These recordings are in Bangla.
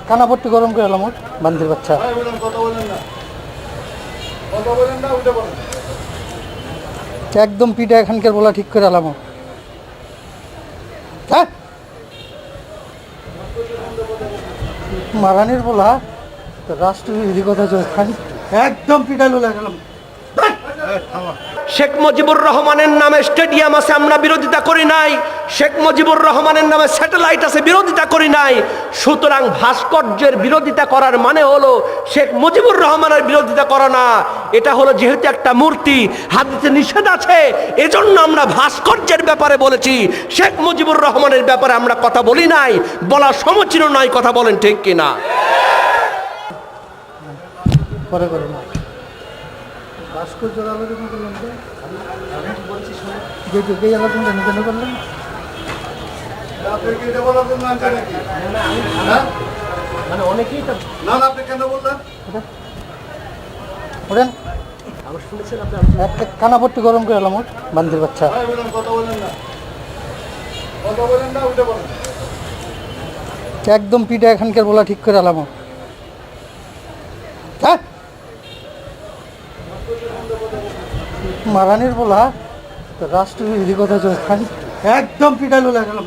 কানাপট্টি গরম করে এলাম বান্দির বাচ্চা। একদম পিঠা এখানকার বলা ঠিক করে এলাম। হ্যাঁ মারানির বলা রাষ্ট্রবিরোধী কথা একদম পিঠা লোলা গেলাম। শেখ মুজিবুর রহমানের নামে স্টেডিয়াম আছে, আমরা বিরোধিতা করি নাই। শেখ মুজিবুর রহমানের নামে স্যাটেলাইট আছে, বিরোধিতা করি নাই। সুতরাং ভাস্কর্যের বিরোধিতা করার মানে হলো শেখ মুজিবুর রহমানের বিরোধিতা করা না। এটা হলো যেহেতু একটা মূর্তি, হাদিসে নিষেধ আছে, এজন্য আমরা ভাস্কর্যের ব্যাপারে বলেছি। শেখ মুজিবুর রহমানের ব্যাপারে আমরা কথা বলি নাই, বলা সমীচীন নয়। কথা বলেন ঠিক কিনা? পরে করে না ভাস্কর্যের আলোচনা করলাম তো যেই আলোচনা কেন করলেন? কানাপট্টি গরম করে এলাম বান্দির বাচ্চা। একদম পিঠা এখানকার বলা ঠিক করে এলাম। হ্যাঁ মারানির বলা রাষ্ট্রবিরোধী কথা একদম পিঠা লোলা গেলাম।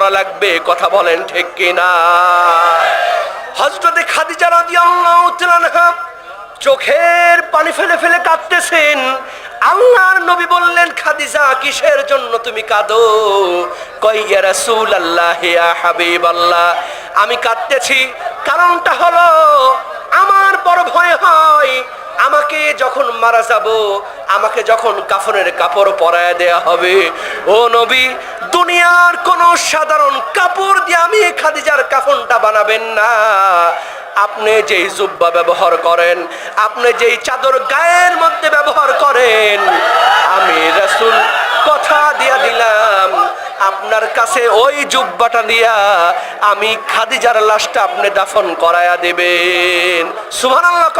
করা লাগবে। কথা বলেন ঠিক কিনা? হযরতে খাদিজা রাদিয়াল্লাহু তাআলা আনহা চোখের পানি ফেলে ফেলে কাঁদতেছেন। আল্লাহর নবী বললেন, খাদিজা কিসের জন্য তুমি কাঁদো? কই ইয়া রাসূলুল্লাহ, ইয়া হাবিবাল্লাহ, আমি কাঁদতেছি কারণটা হলো আমার বড় ভয় হয় আমাকে যখন মারা যাব, আমাকে যখন কাফনের কাপড় পরায় দেয়া হবে, ও নবী দুনিয়ার কোন সাধারণ কাপড় দিয়ে আমি খাদিজার কাফনটা বানাবেন না। আপনি যেই জুব্বা ব্যবহার করেন, আপনি যেই চাদর গায়ের মধ্যে ব্যবহার করেন, আমি রাসূল কথা দিয়া দিলাম আপনার কাছে ওই জুব্বাটা দিয়া আমি খাদিজার লাশটা আপনি দাফন করায়া দেবেন। সুবহানাল্লাহ।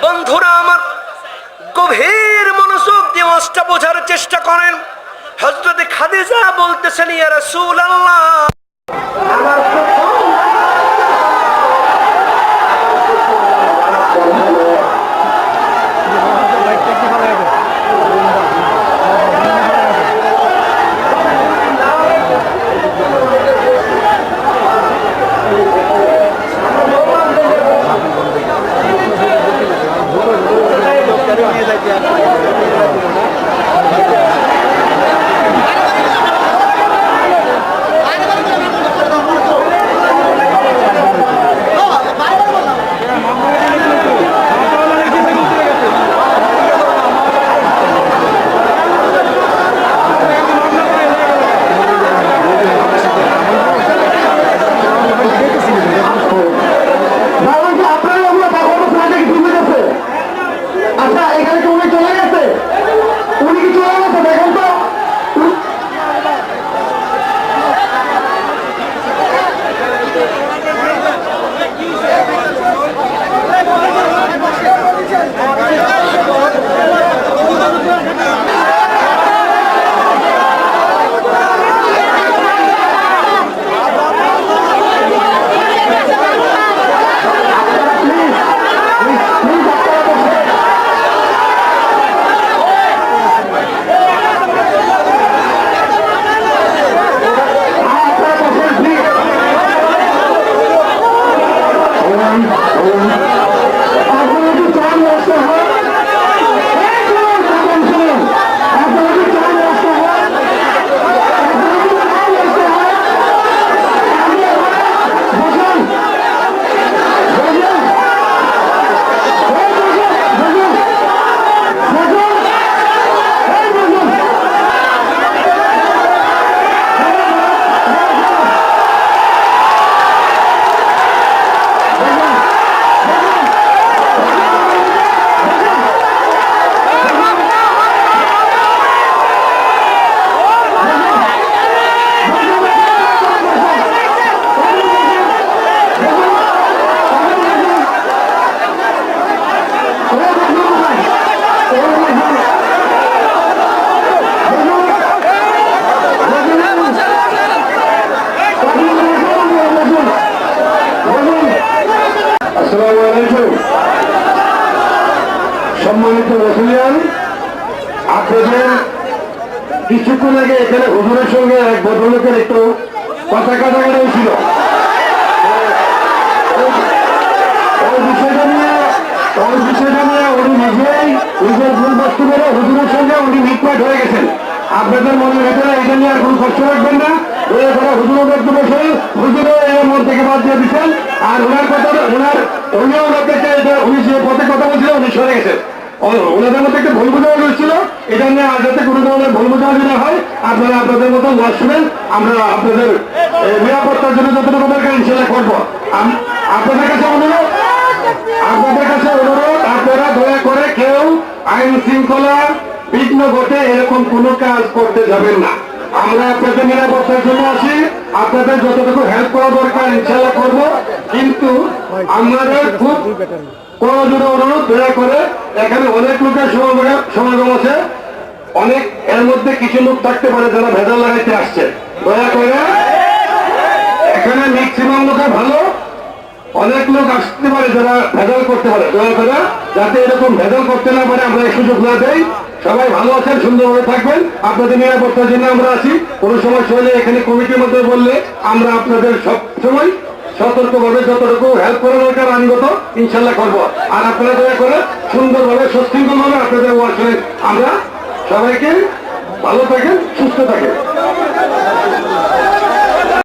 বন্ধুরা আমার, গভীর মনোযোগ দিয়ে ওয়াজটা বোঝার চেষ্টা করেন। হযরতে খাদিজা বলতেছেন, ইয়া রাসূলুল্লাহ, আমার সম্মানিত মুসলিয়ান, আপনাদের কিছুক্ষণ আগে এখানে হুজুরের সঙ্গে এক ভদ্রলোকের একটু কথা কাটাকাটি হয়েছিল। ওই বিষয়টা নিয়ে উনি নিজেই নিজের ভুল বস্তু করে হুজুরের সঙ্গে উনি মিটমাট হয়ে গেছেন। আপনাদের মনে ভেতরে এটা নিয়ে আর কোনো কষ্ট রাখবেন না। দয়া করে হুজুরের বক্তব্য শুনে হুজুরও এর মন থেকে বাদ দিয়ে দিচ্ছেন। আর ওনার কথা উনিও উনি যে পথে কথা বলছিলেন উনি সরে গেছেন। ওনাদের মধ্যে একটা ভুল বোঝাবুঝি হচ্ছিল, এটা নিয়ে আর যাতে কোনো ধরনের ভুল বোঝাবুঝি না হয় আপনারা আপনাদের মতো ওয়াজ শুনেন। আমরা আপনাদের নিরাপত্তার জন্য যতটুকু দরকার ইনশাল্লাহ করবো। আপনাদের কাছে অনুরোধ আপনারা দয়া করে কেউ আইন শৃঙ্খলা বিঘ্ন ঘটে এরকম কোনো কাজ করতে যাবেন না। আমরা আপনাদের নিরাপত্তার জন্য আসি, আপনাদের যতটুকু হেল্প করা দরকার ইনশাল্লাহ করব। কিন্তু আমাদের খুব প্রয়োজনীয় অনুরোধ, দয়া করে এখানে অনেক লোকের সমাগম আছে, অনেক এর মধ্যে কিছু লোক থাকতে পারে যারা ভেজাল লাগাইতে আসছে। দয়া করে এখানে ম্যাক্সিমাম লোকের ভালো, অনেক লোক আসতে পারে যারা ভেজাল করতে পারে। দয়া করে যাতে এরকম ভেজাল করতে না পারে আমরা এই সুযোগ না দেই সবাই ভালো আছেন, সুন্দরভাবে থাকবেন। আপনাদের নিরাপত্তার জন্য আমরা আছি। কোনো সমস্যা হলে এখানে কমিটির মধ্যে বললে আমরা আপনাদের সব সময় সতর্কভাবে যতটুকু হেল্প করা দরকার আইনগত ইনশাল্লাহ করবো। আর আপনারা দয়া করে সুন্দরভাবে সুশৃঙ্খলভাবে আপনাদের ওয়ার্ক করেন। আমরা সবাইকে ভালো থাকেন, সুস্থ থাকেন।